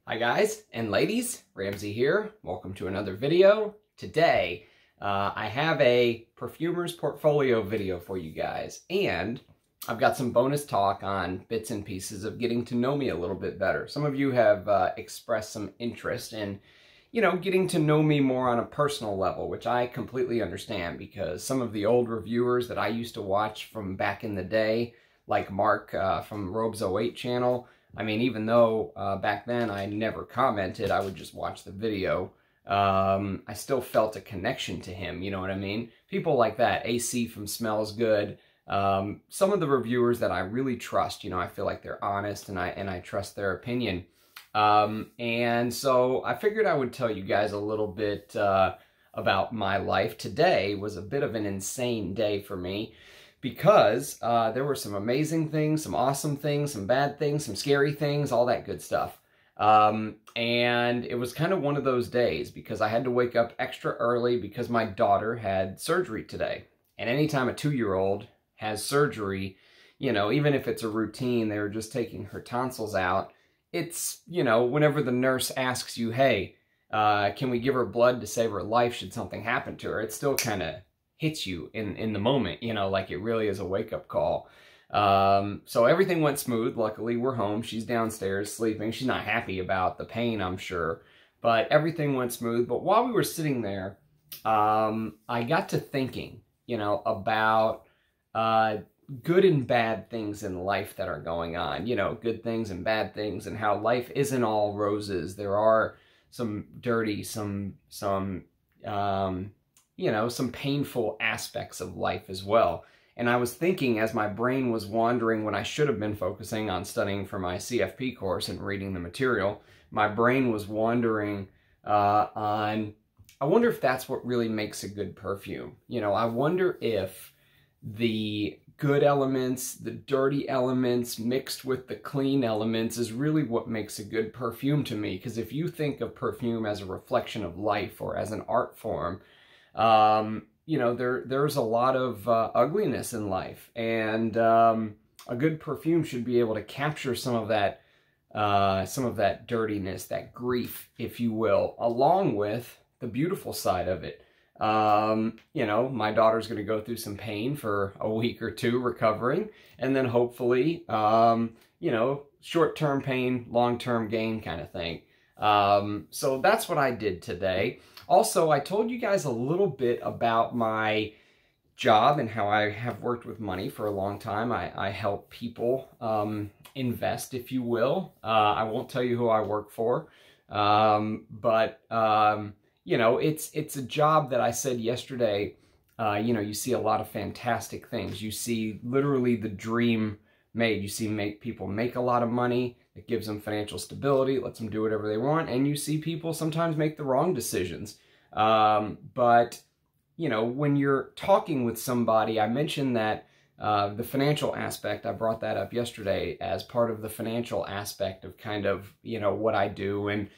Hi guys and ladies, Ramsey here. Welcome to another video. Today, I have a Perfumers portfolio video for you guys, and I've got some bonus talk on bits and pieces of getting to know me a little bit better. Some of you have expressed some interest in, getting to know me more on a personal level, which I completely understand because some of the old reviewers that I used to watch from back in the day, like Mark from Robes 08 channel, I mean, even though back then I never commented, I would just watch the video, I still felt a connection to him, you know what I mean? People like that, AC from Smells Good, some of the reviewers that I really trust, I feel like they're honest and I trust their opinion. And so I figured I would tell you guys a little bit about my life. Today was a bit of an insane day for me, because there were some amazing things, some awesome things, some bad things, some scary things, all that good stuff. And it was kind of one of those days because I had to wake up extra early because my daughter had surgery today. And anytime a 2-year-old has surgery, even if it's a routine, they were just taking her tonsils out, it's, whenever the nurse asks you, hey, can we give her blood to save her life should something happen to her, it still kind of hits you in the moment, like it really is a wake-up call. So everything went smooth. Luckily, we're home. She's downstairs sleeping. She's not happy about the pain, I'm sure, but everything went smooth. But while we were sitting there, I got to thinking, about good and bad things in life that are going on, good things and bad things, and how life isn't all roses. There are some dirty, some painful aspects of life as well. And I was thinking, as my brain was wandering when I should have been focusing on studying for my CFP course and reading the material, my brain was wandering on, I wonder if that's what really makes a good perfume. I wonder if the good elements, the dirty elements mixed with the clean elements is really what makes a good perfume to me. Because if you think of perfume as a reflection of life or as an art form, there's a lot of ugliness in life, and a good perfume should be able to capture some of that dirtiness, that grief, if you will, along with the beautiful side of it. My daughter's going to go through some pain for a week or two recovering, and then hopefully, short-term pain, long-term gain kind of thing. So that's what I did today. Also, I told you guys a little bit about my job and how I have worked with money for a long time. I help people invest, if you will. I won't tell you who I work for, but it's a job that I said yesterday, you see a lot of fantastic things. You see literally the dream made. You see people make a lot of money. It gives them financial stability, lets them do whatever they want, and you see people sometimes make the wrong decisions. But, when you're talking with somebody, I mentioned that the financial aspect, I brought that up yesterday as part of the financial aspect of kind of, what I do, and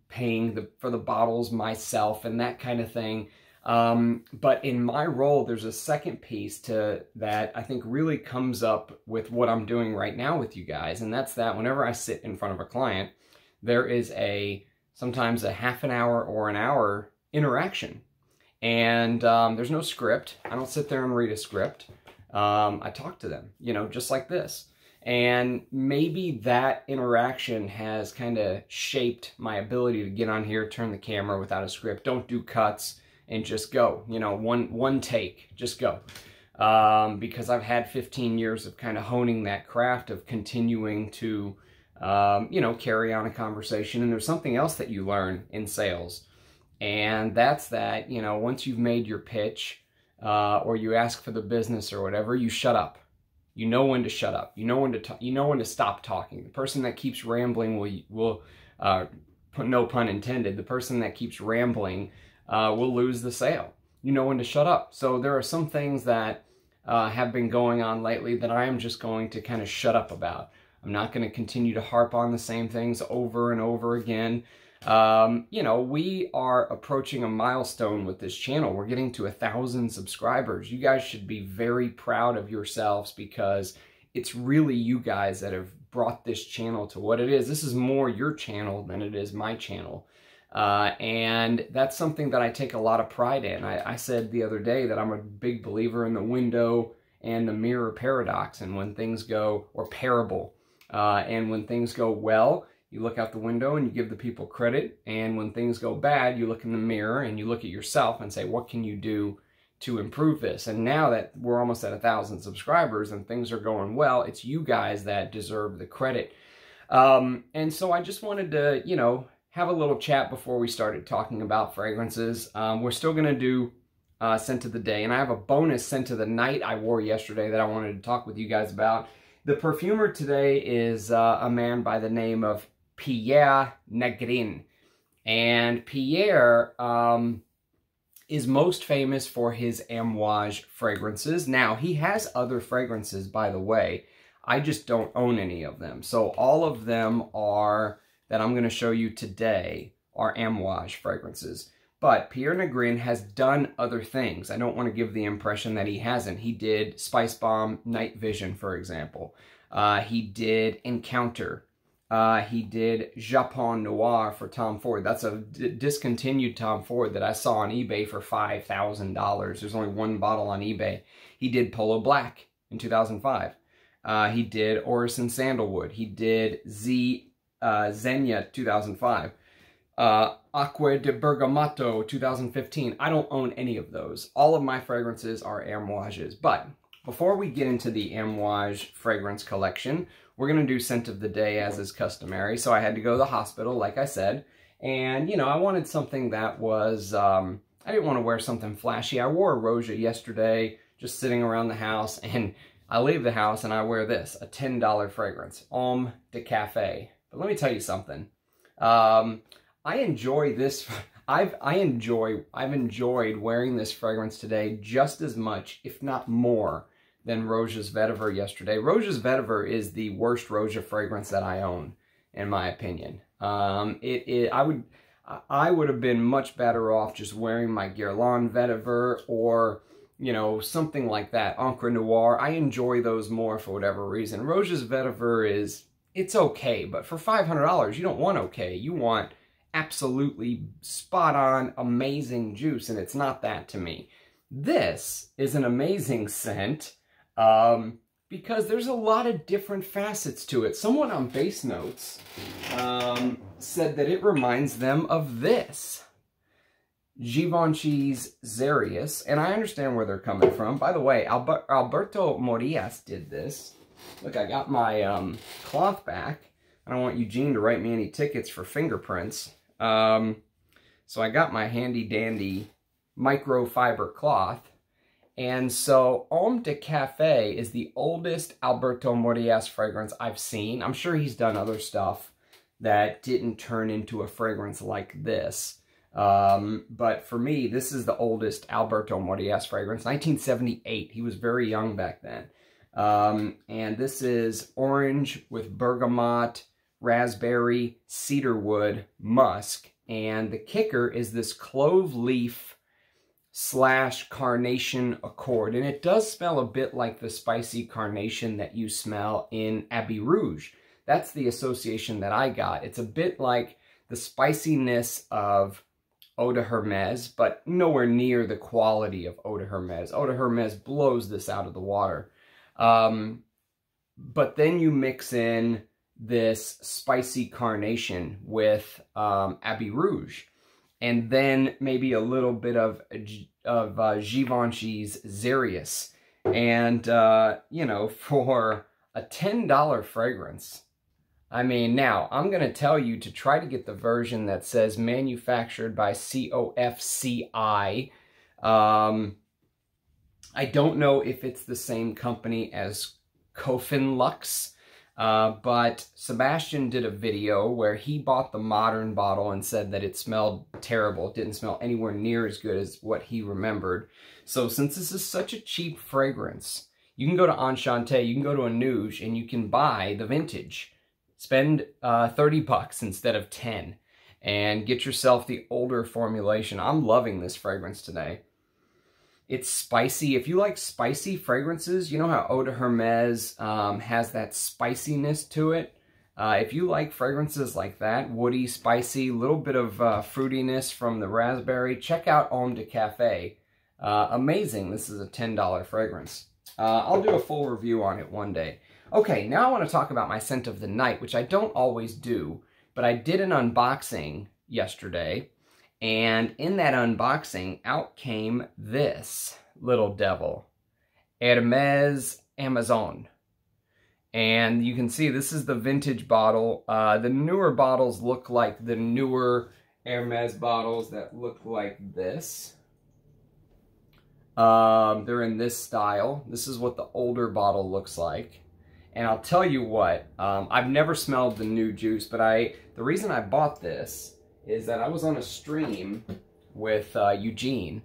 paying for the bottles myself and that kind of thing. But in my role, there's a second piece to that I think really comes up with what I'm doing right now with you guys. And that's that whenever I sit in front of a client, there is sometimes a half an hour or an hour interaction. And there's no script. I don't sit there and read a script. I talk to them, just like this. And maybe that interaction has kind of shaped my ability to get on here, turn the camera without a script, don't do cuts, and just go, one take, just go. Because I've had 15 years of kind of honing that craft of continuing to, carry on a conversation. And there's something else that you learn in sales. And that's that, once you've made your pitch, or you ask for the business or whatever, you shut up. You know when to shut up. You know when to talk. You know when to stop talking. The person that keeps rambling will no pun intended, the person that keeps rambling will lose the sale. You know when to shut up. So there are some things that have been going on lately that I am just going to kind of shut up about. I'm not going to continue to harp on the same things over and over again. We are approaching a milestone with this channel. We're getting to 1,000 subscribers. You guys should be very proud of yourselves because it's really you guys that have brought this channel to what it is. This is more your channel than it is my channel. And that's something that I take a lot of pride in. I said the other day that I'm a big believer in the window and the mirror paradox, and when things go, or parable, and when things go well, you look out the window and you give the people credit, and when things go bad, you look in the mirror and you look at yourself and say, what can you do to improve this? And now that we're almost at 1,000 subscribers and things are going well, it's you guys that deserve the credit. And so I just wanted to, you know, have a little chat before we started talking about fragrances. We're still going to do scent of the day, and I have a bonus scent of the night I wore yesterday that I wanted to talk with you guys about. The perfumer today is a man by the name of Pierre Negrin, and Pierre is most famous for his Amouage fragrances. Now, he has other fragrances, by the way. I just don't own any of them. So all of them are, that I'm going to show you today, are Amouage fragrances. But Pierre Negrin has done other things. I don't want to give the impression that he hasn't. He did Spice Bomb Night Vision, for example. He did Encounter. He did Japon Noir for Tom Ford. That's a discontinued Tom Ford that I saw on eBay for $5,000. There's only one bottle on eBay. He did Polo Black in 2005. He did Orris and Sandalwood. He did Zegna 2005. Acqua di Bergamatto 2015. I don't own any of those. All of my fragrances are Amouages. But before we get into the Amouage fragrance collection, we're going to do scent of the day as is customary. So I had to go to the hospital, like I said. And, you know, I wanted something that was, I didn't want to wear something flashy. I wore a Roja yesterday, just sitting around the house. And I leave the house and I wear this, a $10 fragrance, Homme de Café. But let me tell you something. I enjoy this. I've enjoyed wearing this fragrance today just as much, if not more, than Roja's Vetiver yesterday. Roja's Vetiver is the worst Roja fragrance that I own, in my opinion. I would have been much better off just wearing my Guerlain Vetiver, or, you know, something like that, Encre Noir. I enjoy those more for whatever reason. Roja's Vetiver is, it's okay, but for $500, you don't want okay. You want absolutely spot-on, amazing juice, and it's not that to me. This is an amazing scent because there's a lot of different facets to it. Someone on Base Notes said that it reminds them of this, Givenchy's Xerius, and I understand where they're coming from. By the way, Alberto Morillas did this. Look, I got my cloth back. I don't want Eugene to write me any tickets for fingerprints. So I got my handy-dandy microfiber cloth. And so Homme de Café is the oldest Alberto Morillas fragrance I've seen. I'm sure he's done other stuff that didn't turn into a fragrance like this. But for me, this is the oldest Alberto Morillas fragrance, 1978. He was very young back then. And this is orange with bergamot, raspberry, cedarwood, musk, and the kicker is this clove leaf / carnation accord, and it does smell a bit like the spicy carnation that you smell in Abbey Rouge. That's the association that I got. It's a bit like the spiciness of Eau de Hermes, but nowhere near the quality of Eau de Hermes. Eau de Hermes blows this out of the water. But then you mix in this spicy carnation with Abbey Rouge, and then maybe a little bit of Givenchy's Xerius. And, you know, for a $10 fragrance, I mean, now, I'm going to tell you to try to get the version that says manufactured by COFCI. I don't know if it's the same company as Coffin Lux, but Sebastian did a video where he bought the modern bottle and said that it smelled terrible. It didn't smell anywhere near as good as what he remembered. So since this is such a cheap fragrance, you can go to Enchanté, you can go to Amouage, and you can buy the vintage. Spend 30 bucks instead of 10 and get yourself the older formulation. I'm loving this fragrance today. It's spicy. If you like spicy fragrances, you know how Eau de Hermes has that spiciness to it? If you like fragrances like that, woody, spicy, little bit of fruitiness from the raspberry, check out Homme de Café. Amazing. This is a $10 fragrance. I'll do a full review on it one day. Okay, now I want to talk about my scent of the night, which I don't always do, but I did an unboxing yesterday, and in that unboxing, out came this little devil, Hermes Amazon. And you can see this is the vintage bottle. The newer bottles look like the newer Hermes bottles that look like this. They're in this style. This is what the older bottle looks like. And I'll tell you what, I've never smelled the new juice, but the reason I bought this is that I was on a stream with Eugene,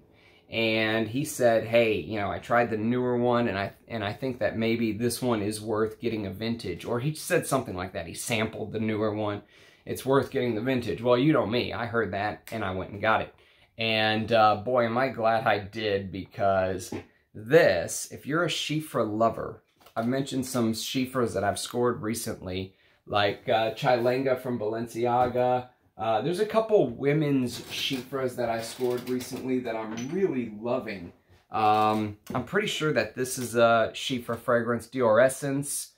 and he said, hey, you know, I tried the newer one, and I think that maybe this one is worth getting a vintage. Or he said something like that. He sampled the newer one. It's worth getting the vintage. Well, you know me. I heard that, and I went and got it. And boy, am I glad I did, because this, if you're a chiffre lover, I've mentioned some chiffres that I've scored recently, like Chilenga from Balenciaga. There's a couple women's chiffres that I scored recently that I'm really loving. I'm pretty sure that this is a chiffre fragrance, Dior Essence.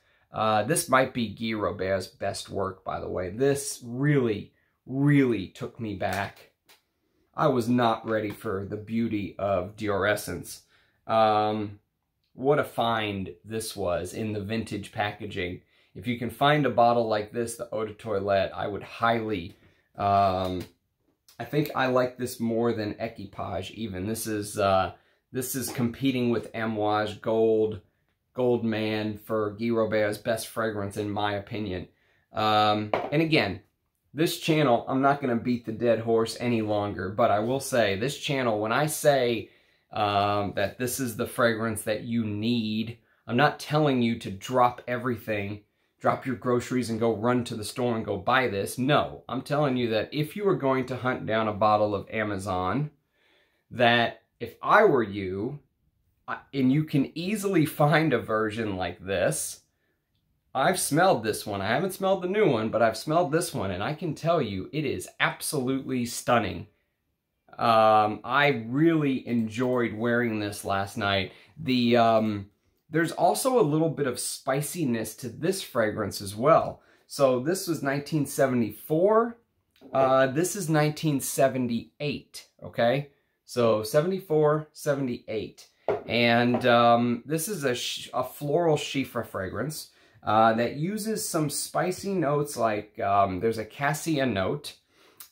This might be Guy Robert's best work, by the way. This really, really took me back. I was not ready for the beauty of Dior Essence. What a find this was in the vintage packaging. If you can find a bottle like this, the Eau de Toilette, I would highly... I think I like this more than Equipage even. This is competing with Amouage Gold Man for Guy Robert's best fragrance, in my opinion. And again, this channel, I'm not going to beat the dead horse any longer, but I will say, this channel, when I say that this is the fragrance that you need, I'm not telling you to drop everything, drop your groceries and go run to the store and go buy this. No, I'm telling you that if you were going to hunt down a bottle of Amazon, that if I were you, and you can easily find a version like this, I've smelled this one. I haven't smelled the new one, but I've smelled this one, and I can tell you it is absolutely stunning. I really enjoyed wearing this last night. There's also a little bit of spiciness to this fragrance as well. So this was 1974. This is 1978, okay? So 74, 78. And this is a floral chiffre fragrance that uses some spicy notes, like there's a cassia note.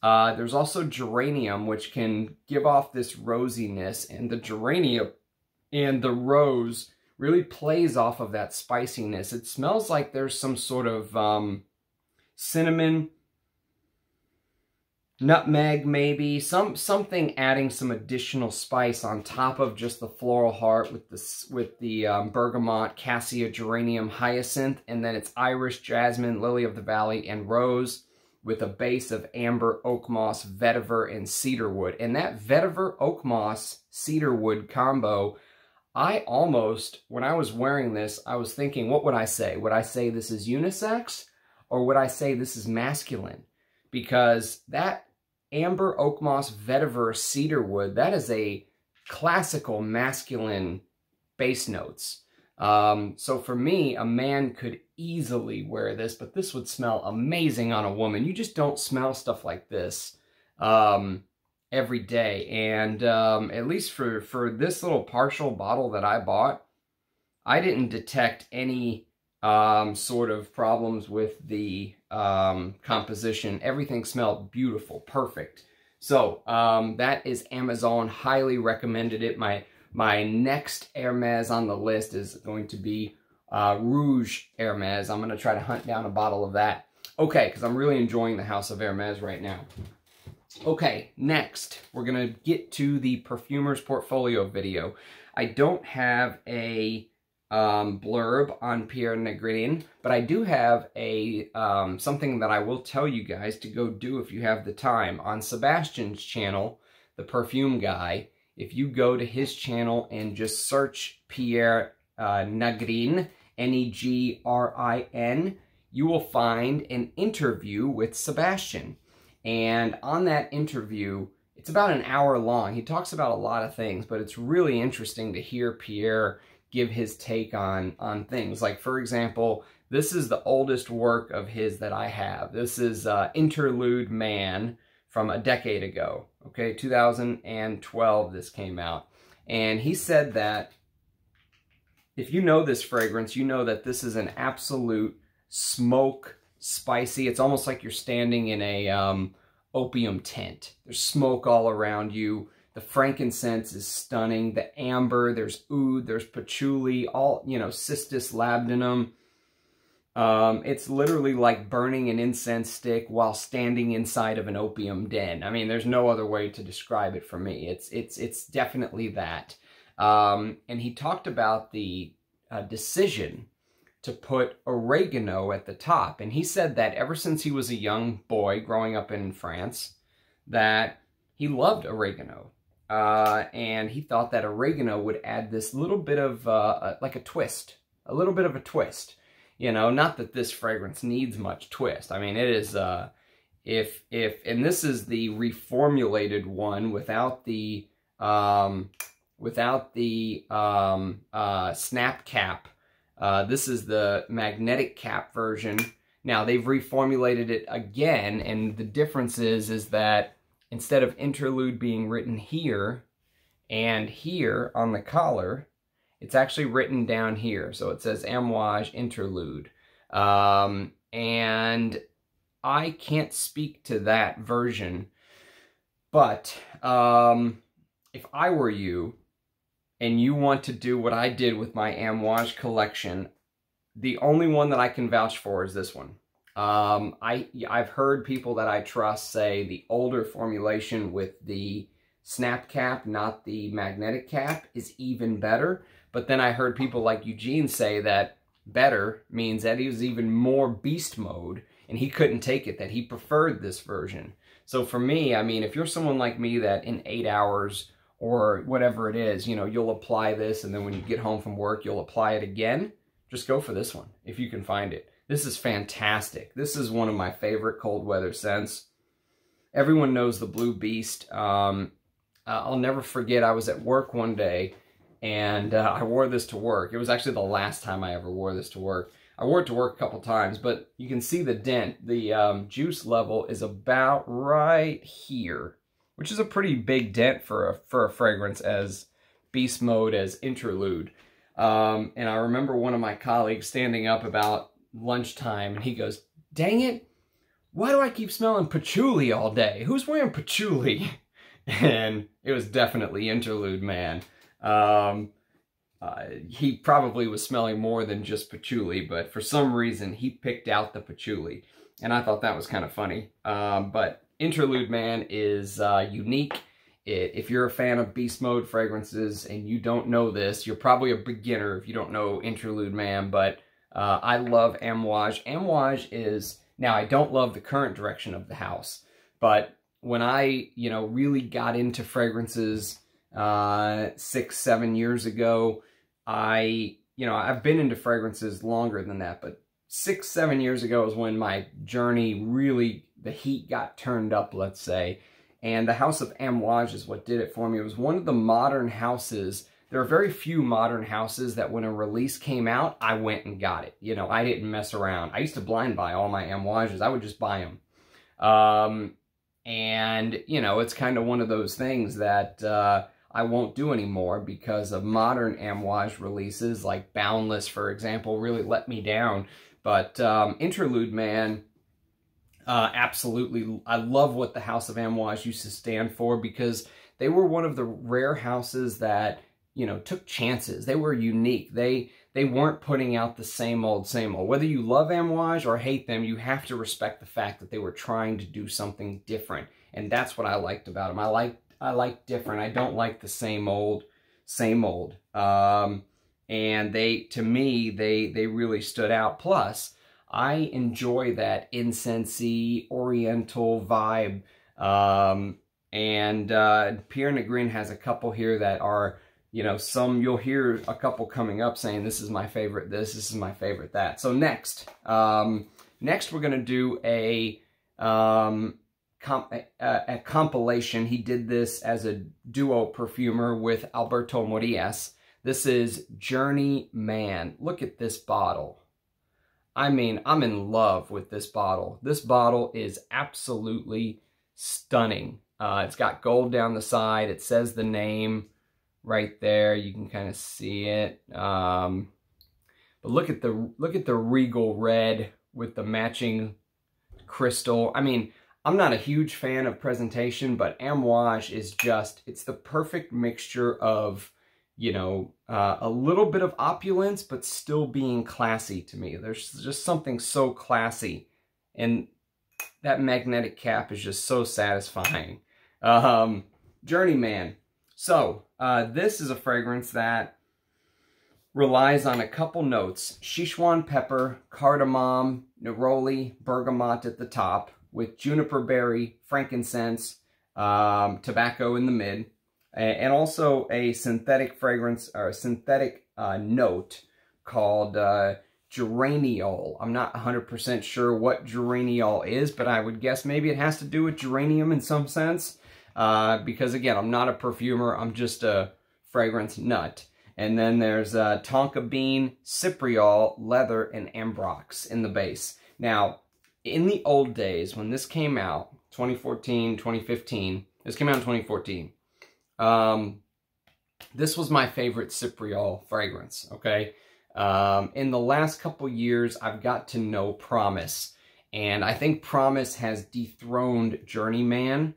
There's also geranium, which can give off this rosiness, and the geranium and the rose really plays off of that spiciness. It smells like there's some sort of cinnamon, nutmeg maybe, something adding some additional spice on top of just the floral heart with the bergamot, cassia, geranium, hyacinth, and then it's iris, jasmine, lily of the valley, and rose, with a base of amber, oak moss, vetiver, and cedarwood. And that vetiver, oak moss, cedarwood combo, I almost, when I was wearing this, I was thinking, what would I say? Would I say this is unisex, or would I say this is masculine? Because that amber, oak moss, vetiver, cedarwood, that is a classical masculine base notes. So for me, a man could easily wear this, but this would smell amazing on a woman. You just don't smell stuff like this every day. And at least for this little partial bottle that I bought, I didn't detect any sort of problems with the composition. Everything smelled beautiful, perfect. So that is Amazon. Highly recommended it. My next Hermes on the list is going to be Rouge Hermes. I'm going to try to hunt down a bottle of that. Okay, because I'm really enjoying the House of Hermes right now. Okay, next, we're going to get to the Perfumers portfolio video. I don't have a blurb on Pierre Negrin, but I do have a something that I will tell you guys to go do if you have the time. On Sebastian's channel, the perfume guy, if you go to his channel and just search Pierre Negrin, Negrin, you will find an interview with Sebastian. And on that interview, it's about an hour long. He talks about a lot of things, but it's really interesting to hear Pierre give his take on things. Like, for example, this is the oldest work of his that I have. This is Interlude Man from a decade ago. Okay, 2012 this came out. And he said that if you know this fragrance, you know that this is an absolute smoke, spicy. It's almost like you're standing in a opium tent. There's smoke all around you. The frankincense is stunning. The amber, there's oud, there's patchouli, all, you know, cistus labdanum. It's literally like burning an incense stick while standing inside of an opium den. I mean, there's no other way to describe it for me. It's definitely that. And he talked about the decision to put oregano at the top. And he said that ever since he was a young boy growing up in France, that he loved oregano. And he thought that oregano would add this little bit of, like a twist, a little bit of a twist. You know, not that this fragrance needs much twist. I mean, it is, and this is the reformulated one without the snap cap. This is the magnetic cap version. Now, they've reformulated it again, and the difference is that instead of interlude being written here and here on the collar, it's actually written down here. So it says Amouage Interlude. And I can't speak to that version, but if I were you, and you want to do what I did with my Amouage collection, the only one that I can vouch for is this one. I've heard people that I trust say the older formulation with the snap cap, not the magnetic cap, is even better. But then I heard people like Eugene say that better means that he was even more beast mode, and he couldn't take it, that he preferred this version. So for me, I mean, if you're someone like me that in 8 hours or whatever it is, you know, you'll apply this, and then when you get home from work, you'll apply it again, just go for this one, if you can find it. This is fantastic. This is one of my favorite cold weather scents. Everyone knows the Blue Beast. I'll never forget, I was at work one day, and I wore this to work. It was actually the last time I ever wore this to work. I wore it to work a couple times, but you can see the dent. The juice level is about right here, which is a pretty big dent for a fragrance as beast mode as interlude. And I remember one of my colleagues standing up about lunchtime, and he goes, "Dang it, why do I keep smelling patchouli all day? Who's wearing patchouli?" And it was definitely Interlude Man. He probably was smelling more than just patchouli, but for some reason he picked out the patchouli, and I thought that was kind of funny. But Interlude Man is unique. If you're a fan of beast mode fragrances and you don't know this, you're probably a beginner if you don't know Interlude Man, but I love Amouage. Amouage is, now I don't love the current direction of the house, but when I, you know, really got into fragrances 6-7 years ago, I've been into fragrances longer than that, but 6-7 years ago is when my journey really, the heat got turned up, let's say, and the House of Amouage is what did it for me. It was one of the modern houses. There are very few modern houses that when a release came out, I went and got it. You know, I didn't mess around. I used to blind buy all my Amouages. I would just buy them. And, you know, it's kind of one of those things that I won't do anymore because of modern Amouage releases, like Boundless, for example, really let me down. But Interlude Man, absolutely, I love what the House of Amouage used to stand for because they were one of the rare houses that, you know, took chances. They were unique. They weren't putting out the same old, same old. Whether you love Amouage or hate them, you have to respect the fact that they were trying to do something different. And that's what I liked about them. I like different. I don't like the same old, same old. And to me, they really stood out. Plus, I enjoy that incensey, oriental vibe. And Pierre Negrin has a couple here that are, you know, you'll hear a couple coming up saying, this is my favorite this is my favorite that. So next we're going to do a compilation. He did this as a duo perfumer with Alberto Morillas. This is Journeyman. Look at this bottle. I mean, I'm in love with this bottle. This bottle is absolutely stunning. It's got gold down the side. It says the name right there. You can kind of see it. But look at the regal red with the matching crystal. I mean, I'm not a huge fan of presentation, but Amouage is just, it's the perfect mixture of, you know, a little bit of opulence, but still being classy to me. There's just something so classy, and that magnetic cap is just so satisfying. Journeyman. So, this is a fragrance that relies on a couple notes: Szechuan pepper, cardamom, neroli, bergamot at the top, with juniper berry, frankincense, tobacco in the mid, and also a synthetic fragrance, or a synthetic note called geraniol. I'm not 100% sure what geraniol is, but I would guess maybe it has to do with geranium in some sense, because again, I'm not a perfumer, I'm just a fragrance nut. And then there's tonka bean, cypriol, leather, and ambrox in the base. Now, in the old days, when this came out, 2014, 2015, this came out in 2014, this was my favorite cypriol fragrance, okay? In the last couple years, I've got to know Promise, and I think Promise has dethroned Journeyman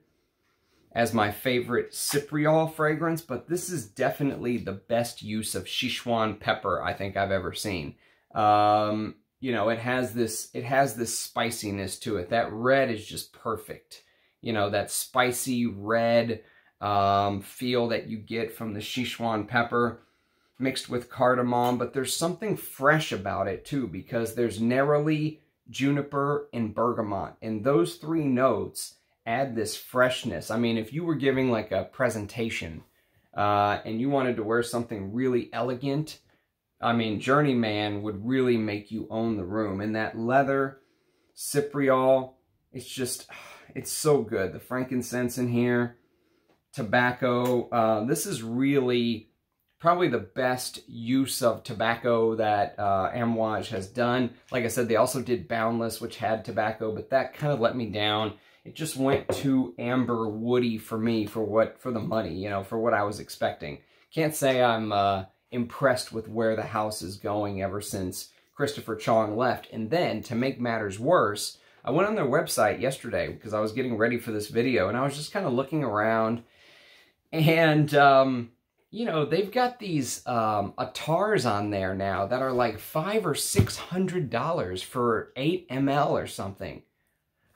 as my favorite cypriol fragrance, but this is definitely the best use of Szechuan pepper I think I've ever seen. You know, it has this spiciness to it. That red is just perfect. You know, that spicy red feel that you get from the Szechuan pepper mixed with cardamom, but there's something fresh about it too, because there's neroli, juniper, and bergamot, and those three notes add this freshness. I mean, if you were giving like a presentation and you wanted to wear something really elegant, I mean, Journeyman would really make you own the room. And that leather, cypriol, it's just, it's so good. The frankincense in here, tobacco. This is really probably the best use of tobacco that Amouage has done. Like I said, they also did Boundless, which had tobacco, but that kind of let me down. It just went too amber woody for me, for the money, you know, for what I was expecting. Can't say I'm impressed with where the house is going ever since Christopher Chong left. And then, to make matters worse, I went on their website yesterday because I was getting ready for this video, and I was just kind of looking around, and you know, they've got these Atars on there now that are like $500 or $600 for 8 ml or something.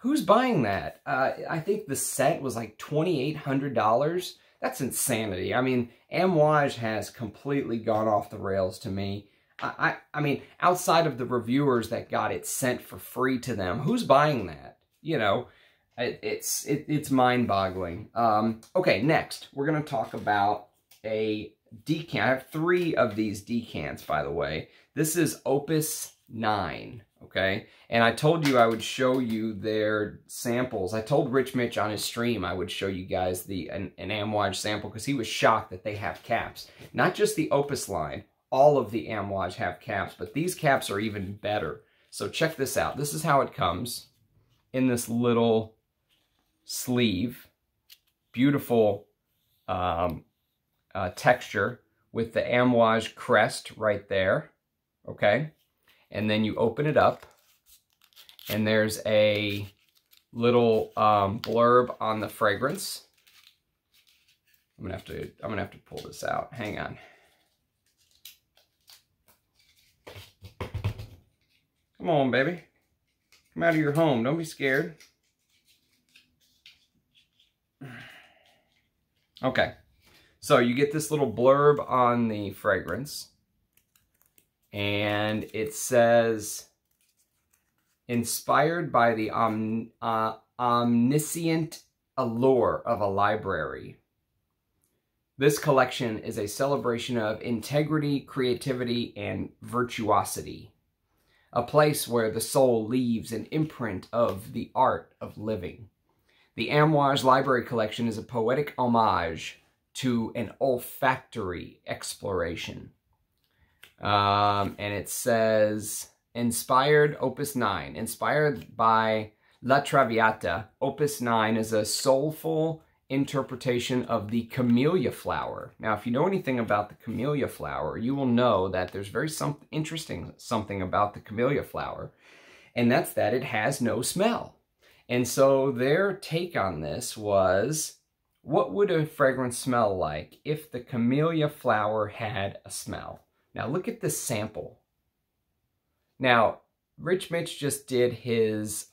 Who's buying that? I think the set was like $2,800. That's insanity. I mean, Amouage has completely gone off the rails to me. I mean, outside of the reviewers that got it sent for free to them, who's buying that? You know, it's mind-boggling. Okay, next, we're going to talk about a decant. I have 3 of these decants, by the way. This is Opus IX. Okay, and I told you I would show you their samples. I told Rich Mitch on his stream I would show you guys an Amouage sample, because he was shocked that they have caps. Not just the Opus line, all of the Amouage have caps, but these caps are even better. So check this out. This is how it comes in this little sleeve. Beautiful texture with the Amouage crest right there. Okay. And then you open it up, and there's a little blurb on the fragrance. I'm gonna have to pull this out. Hang on. Come on, baby. Come out of your home. Don't be scared. Okay. So you get this little blurb on the fragrance. And it says, inspired by the omniscient allure of a library. This collection is a celebration of integrity, creativity, and virtuosity. A place where the soul leaves an imprint of the art of living. The Amouage Library Collection is a poetic homage to an olfactory exploration. And it says, inspired Opus 9. Inspired by La Traviata, Opus 9 is a soulful interpretation of the camellia flower. Now, if you know anything about the camellia flower, you will know that there's very interesting something about the camellia flower, and that's that it has no smell. And so their take on this was, what would a fragrance smell like if the camellia flower had a smell? Now, look at this sample. Now, Rich Mitch just did his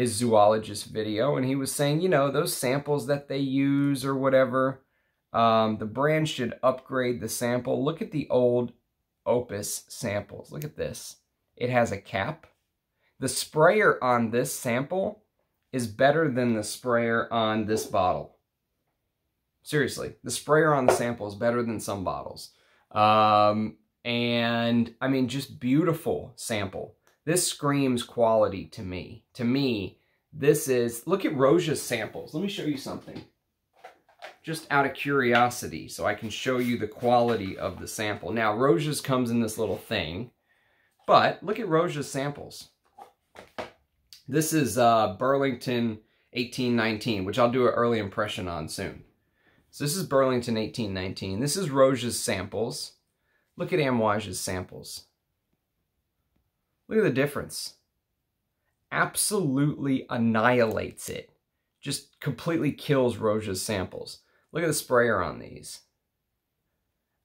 zoologist video, and he was saying, you know, those samples that they use or whatever, the brand should upgrade the sample. Look at the old Opus samples. Look at this. It has a cap. The sprayer on this sample is better than the sprayer on this bottle. Seriously, the sprayer on the sample is better than some bottles. And, I mean, just beautiful sample. This screams quality to me. To me, this is... Look at Roja's samples. Let me show you something. Just out of curiosity, so I can show you the quality of the sample. Now, Roja's comes in this little thing, but look at Roja's samples. This is Burlington 1819, which I'll do an early impression on soon. So this is Burlington 1819. This is Roja's samples. Look at Amouage's samples. Look at the difference. Absolutely annihilates it. Just completely kills Roja's samples. Look at the sprayer on these.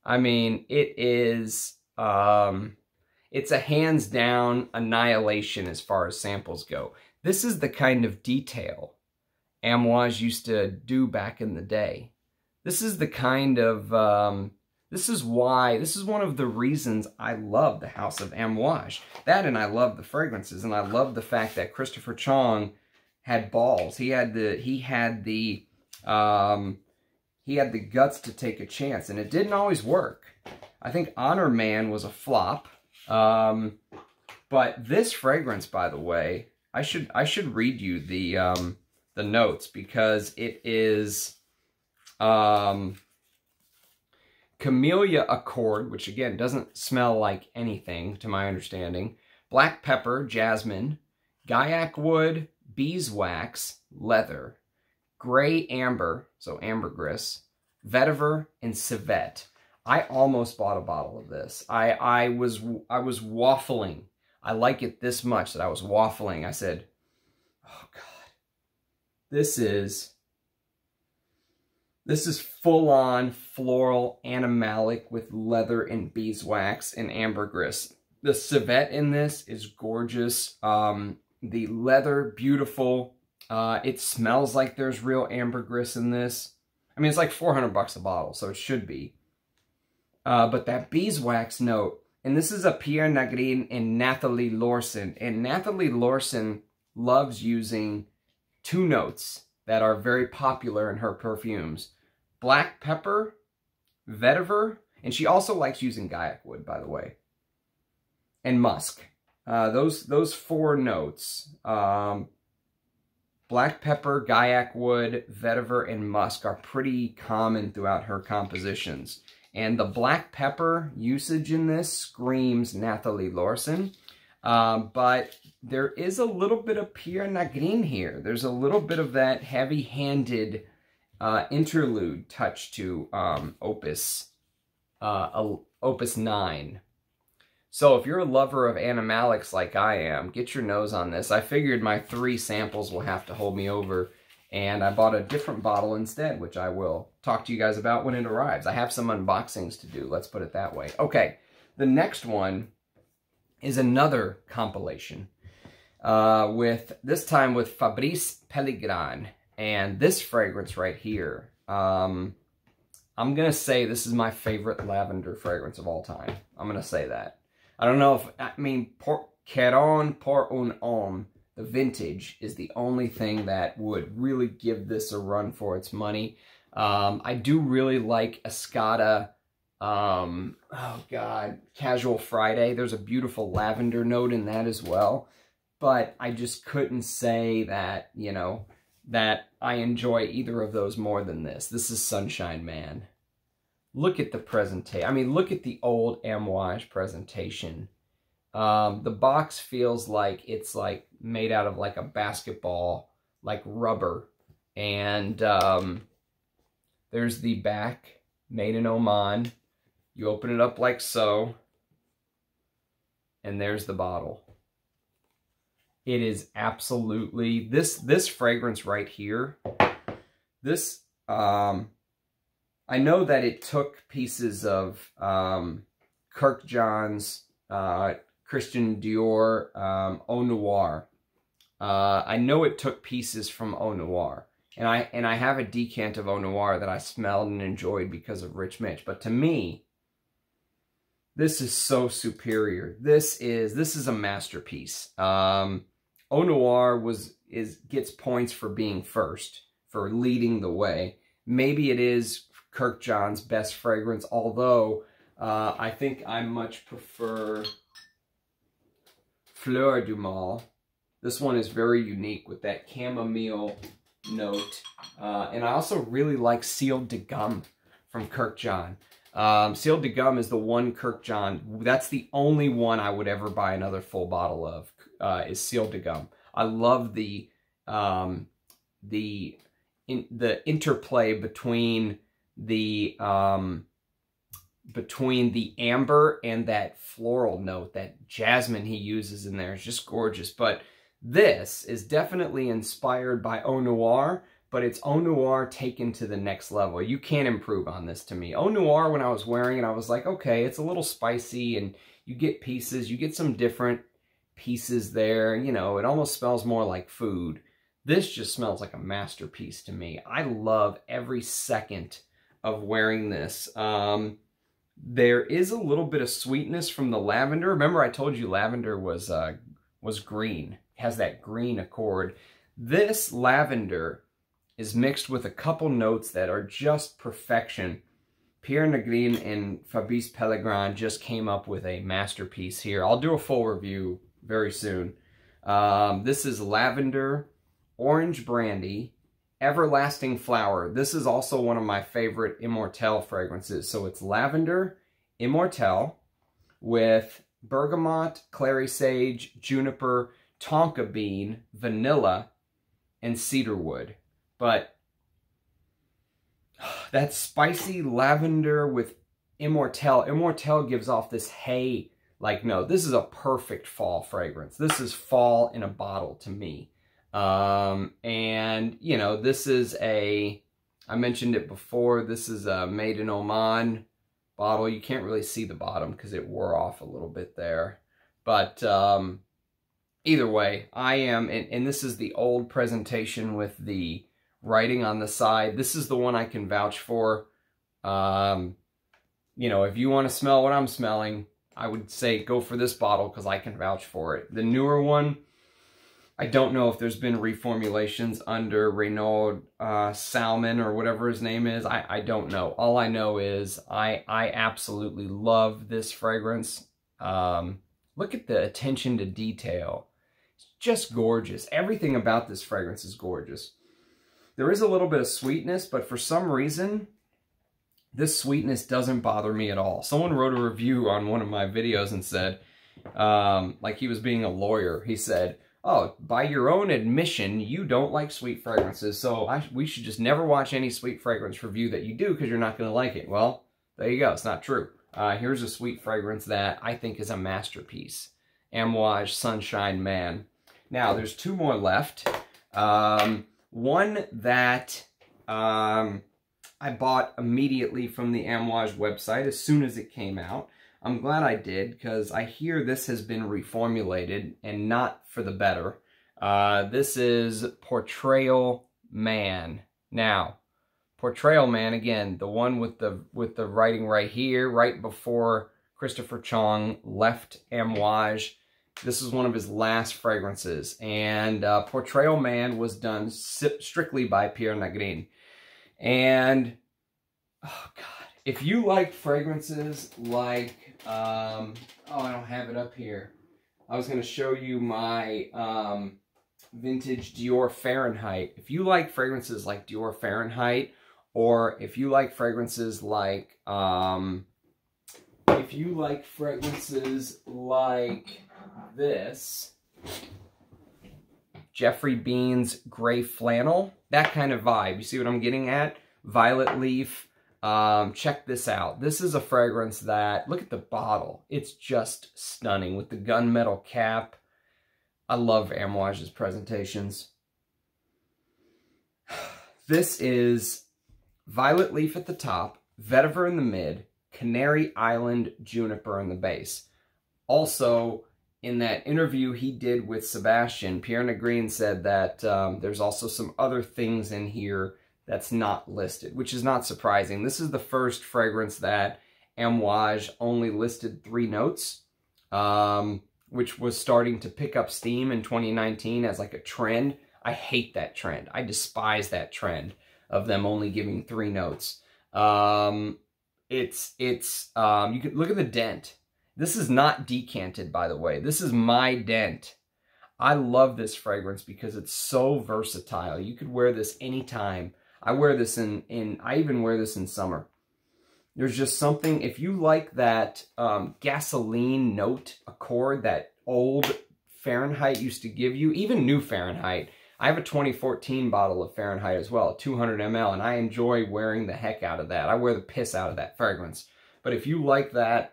I mean, it is, it's a hands down annihilation as far as samples go. This is the kind of detail Amouage used to do back in the day. This is the kind of, this is one of the reasons I love the House of Amouage. That, and I love the fragrances, and I love the fact that Christopher Chong had balls. He had the guts to take a chance, and it didn't always work. I think Honor Man was a flop. But this fragrance, by the way, I should read you the notes, because it is Camellia Accord, which again doesn't smell like anything to my understanding. Black pepper, jasmine, Gaiac wood, beeswax, leather, gray amber, so ambergris, vetiver, and civet. I almost bought a bottle of this. I was waffling. I like it this much that I was waffling. I said, oh God, this is full-on floral animalic with leather and beeswax and ambergris. The civet in this is gorgeous. The leather, beautiful. It smells like there's real ambergris in this. I mean, it's like $400 a bottle, so it should be. But that beeswax note, and this is a Pierre Negrin and Nathalie Lorson. And Nathalie Lorson loves using two notes that are very popular in her perfumes. Black pepper, vetiver, and she also likes using Gaiac wood, by the way, and musk. Those four notes, black pepper, Gaiac wood, vetiver, and musk are pretty common throughout her compositions. And the black pepper usage in this screams Nathalie Lorson. But there is a little bit of Pierre Negrin here. There's a little bit of that heavy-handed interlude touch to Opus 9. So if you're a lover of animalics like I am, get your nose on this. I figured my 3 samples will have to hold me over, and I bought a different bottle instead, which I will talk to you guys about when it arrives. I have some unboxings to do, let's put it that way. Okay, the next one is another compilation, this time with Fabrice Peligran, and this fragrance right here. I'm going to say this is my favorite lavender fragrance of all time. I'm going to say that. I don't know if, I mean, Queron por un homme. The vintage is the only thing that would really give this a run for its money. I do really like Escada, oh God, Casual Friday. There's a beautiful lavender note in that as well. But I just couldn't say that, you know, that I enjoy either of those more than this. This is Sunshine Man. Look at the presentation. I mean, look at the old Amouage presentation. The box feels like it's like made out of like a basketball, like rubber. And there's the back, made in Oman. You open it up like so. And there's the bottle. It is absolutely, this fragrance right here, this, I know that it took pieces of Kirk John's, Christian Dior, Eau Noir. I know it took pieces from Eau Noir. And I have a decant of Eau Noir that I smelled and enjoyed because of Rich Mitch. But to me, this is so superior. This is a masterpiece. Eau Noir gets points for being first, for leading the way. Maybe it is Kirk John's best fragrance, although I think I much prefer Fleur du Mal. This one is very unique with that chamomile note. And I also really like Ciel de Gomme from Kirk John. Ciel de Gomme is the one Kirk John, that's the only one I would ever buy another full bottle of, is Ciel de Gomme. I love the interplay between the amber and that floral note, that jasmine he uses in there is just gorgeous. But this is definitely inspired by Eau Noir, but it's Eau Noir taken to the next level. You can't improve on this to me. Eau Noir, when I was wearing it, I was like, okay, it's a little spicy, and you get pieces, you get some different pieces there. You know, it almost smells more like food. This just smells like a masterpiece to me. I love every second of wearing this. There is a little bit of sweetness from the lavender. Remember I told you lavender was green. It has that green accord. This lavender is mixed with a couple notes that are just perfection. Pierre Negrin and Fabrice Peligran just came up with a masterpiece here. I'll do a full review very soon. This is lavender, orange brandy, everlasting flower. This is also one of my favorite Immortelle fragrances. So it's lavender, Immortelle, with bergamot, clary sage, juniper, tonka bean, vanilla, and cedarwood. But that spicy lavender with Immortelle. Immortelle gives off this hay like note. This is a perfect fall fragrance. This is fall in a bottle to me. And, you know, this is I mentioned it before, this is a made in Oman bottle. You can't really see the bottom because it wore off a little bit there. But either way, I am, and this is the old presentation with the writing on the side. This is the one I can vouch for. You know, if you want to smell what I'm smelling, I would say go for this bottle because I can vouch for it. The newer one, I don't know if there's been reformulations under Renaud Salmon or whatever his name is. I don't know. All I know is I absolutely love this fragrance. Look at the attention to detail. It's just gorgeous. Everything about this fragrance is gorgeous. There is a little bit of sweetness, but for some reason, this sweetness doesn't bother me at all. Someone wrote a review on one of my videos and said, like he was being a lawyer, he said, oh, by your own admission, you don't like sweet fragrances, so we should just never watch any sweet fragrance review that you do because you're not going to like it. Well, there you go. It's not true. Here's a sweet fragrance that I think is a masterpiece. Amouage Sunshine Man. Now, there's two more left. One that I bought immediately from the Amouage website as soon as it came out. I'm glad I did, because I hear this has been reformulated and not for the better. This is Portrayal Man. Now, Portrayal Man, again, the one with the writing right here, right before Christopher Chong left Amouage. This is one of his last fragrances. And Portrayal Man was done strictly by Pierre Negrin. And, oh God, if you like fragrances like, oh, I don't have it up here. I was going to show you my vintage Dior Fahrenheit. If you like fragrances like Dior Fahrenheit, or if you like fragrances like, this, Jeffrey Bean's Gray Flannel, that kind of vibe. You see what I'm getting at? Violet Leaf. Check this out. This is a fragrance that, look at the bottle. It's just stunning with the gunmetal cap. I love Amouage's presentations. This is Violet Leaf at the top, Vetiver in the mid, Canary Island Juniper in the base. Also, in that interview he did with Sebastian, Pierre Negrin said that there's also some other things in here that's not listed, which is not surprising. This is the first fragrance that Amouage only listed 3 notes, which was starting to pick up steam in 2019 as like a trend. I hate that trend. I despise that trend of them only giving 3 notes. You can look at the dent. This is not decanted, by the way. This is my dent. I love this fragrance because it's so versatile. You could wear this anytime. I wear this I even wear this in summer. There's just something, if you like that gasoline note accord that old Fahrenheit used to give you, even new Fahrenheit. I have a 2014 bottle of Fahrenheit as well, 200 ml, and I enjoy wearing the heck out of that. I wear the piss out of that fragrance. But if you like that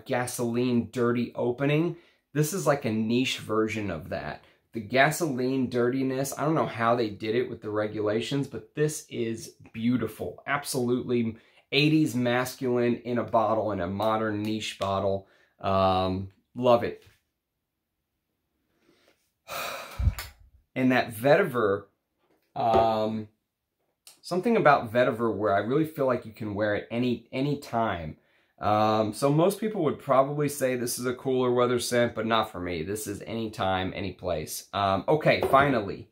gasoline dirty opening, this is like a niche version of that. The gasoline dirtiness, I don't know how they did it with the regulations, but this is beautiful. Absolutely 80s masculine in a bottle, in a modern niche bottle. Love it. And that vetiver, something about vetiver where I really feel like you can wear it any time. So most people would probably say this is a cooler weather scent, but not for me. This is anytime, any place. Okay, finally,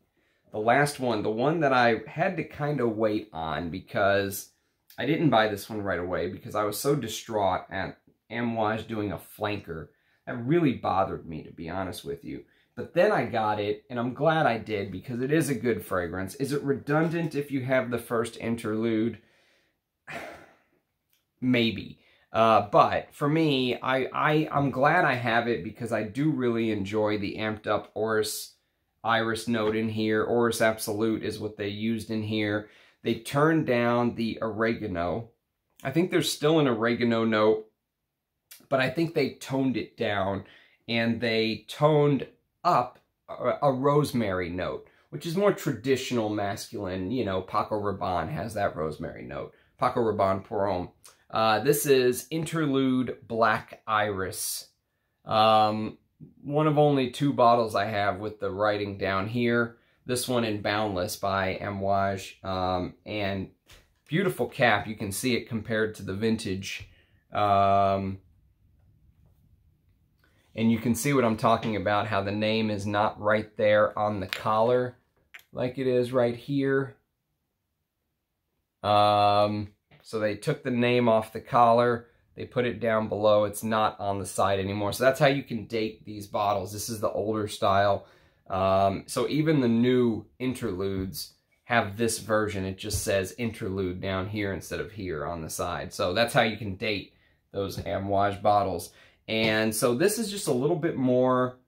the last one, the one that I had to kind of wait on because I didn't buy this one right away because I was so distraught at Amouage doing a flanker. That really bothered me, to be honest with you. But then I got it, and I'm glad I did because it is a good fragrance. Is it redundant if you have the first interlude? Maybe. But for me, I'm glad I have it because I do really enjoy the amped up Orris Iris note in here. Orris Absolute is what they used in here. They turned down the oregano. I think there's still an oregano note, but I think they toned it down and they toned up a rosemary note, which is more traditional masculine. You know, Paco Rabanne has that rosemary note. Paco Rabanne Pour Homme. This is Interlude Black Iris. One of only 2 bottles I have with the writing down here. This one in Boundless by Amouage. And beautiful cap. You can see it compared to the vintage. And you can see what I'm talking about, how the name is not right there on the collar like it is right here. So they took the name off the collar, they put it down below, it's not on the side anymore. So that's how you can date these bottles. This is the older style. So even the new interludes have this version. It just says interlude down here instead of here on the side. So that's how you can date those Amouage bottles. And so this is just a little bit more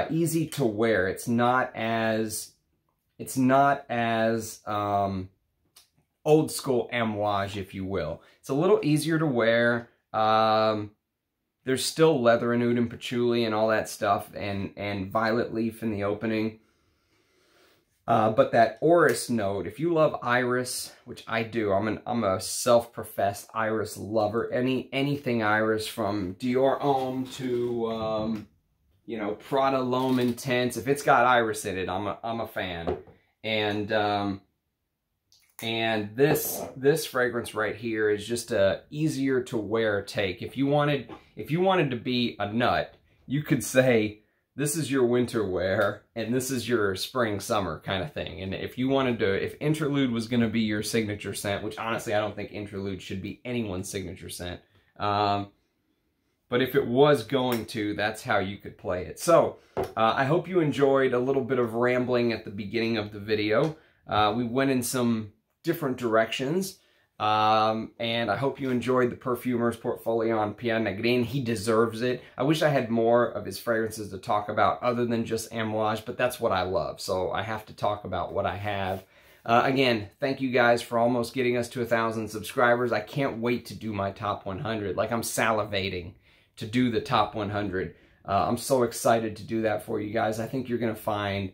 easy to wear. It's not as old school Amouage, if you will. It's a little easier to wear. There's still leather and oud and patchouli and all that stuff, and violet leaf in the opening. But that Orris note, if you love Iris, which I do, I'm a self-professed Iris lover. Anything Iris, from Dior Homme to you know, Prada L'Homme Intense, if it's got Iris in it, I'm a fan. And this fragrance right here is just a easier to wear take. If you wanted to be a nut, you could say, this is your winter wear, and this is your spring, summer kind of thing. And if you wanted to, if Interlude was going to be your signature scent, which honestly, I don't think Interlude should be anyone's signature scent. But if it was going to, that's how you could play it. So, I hope you enjoyed a little bit of rambling at the beginning of the video. We went in some different directions. And I hope you enjoyed the Perfumers portfolio on Pierre Negrin. He deserves it. I wish I had more of his fragrances to talk about other than just Amouage, but that's what I love, so I have to talk about what I have. Again, thank you guys for almost getting us to 1,000 subscribers. I can't wait to do my top 100. Like, I'm salivating to do the top 100. I'm so excited to do that for you guys. I think you're going to find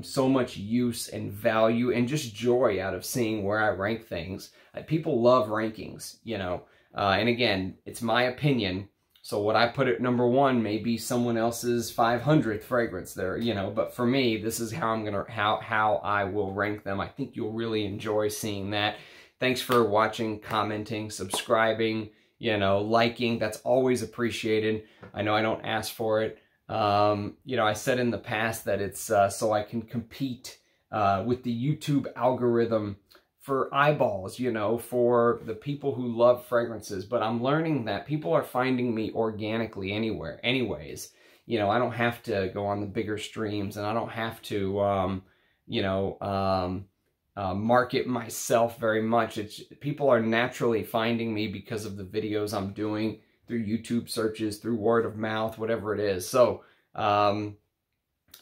so much use and value and just joy out of seeing where I rank things. People love rankings, you know, and again, it's my opinion, so what I put at number 1 may be someone else's 500th fragrance there, you know, but for me, this is how I'm gonna, how I will rank them. I think you'll really enjoy seeing that. Thanks for watching, commenting, subscribing, you know, liking. That's always appreciated. I know I don't ask for it. You know, I said in the past that it's so I can compete with the YouTube algorithm for eyeballs, you know, for the people who love fragrances. But I'm learning that people are finding me organically anyways. You know, I don't have to go on the bigger streams, and I don't have to, you know, market myself very much. It's, people are naturally finding me because of the videos I'm doing, through YouTube searches, through word of mouth, whatever it is. So,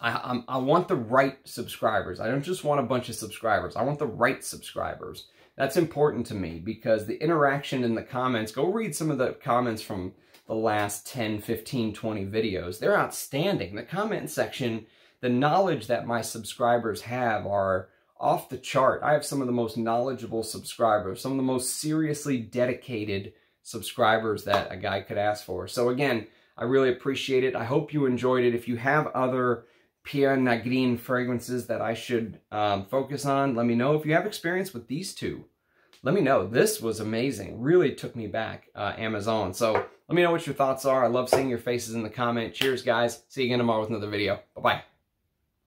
I want the right subscribers. I don't just want a bunch of subscribers. I want the right subscribers. That's important to me because the interaction in the comments, go read some of the comments from the last 10, 15, 20 videos. They're outstanding. The comment section, the knowledge that my subscribers have are off the chart. I have some of the most knowledgeable subscribers, some of the most seriously dedicated subscribers that a guy could ask for. So again, I really appreciate it. I hope you enjoyed it. If you have other Pierre Negrin fragrances that I should focus on, let me know. If you have experience with these two, let me know. This was amazing. Really took me back, Amazon. So let me know what your thoughts are. I love seeing your faces in the comment. Cheers, guys. See you again tomorrow with another video. Bye-bye.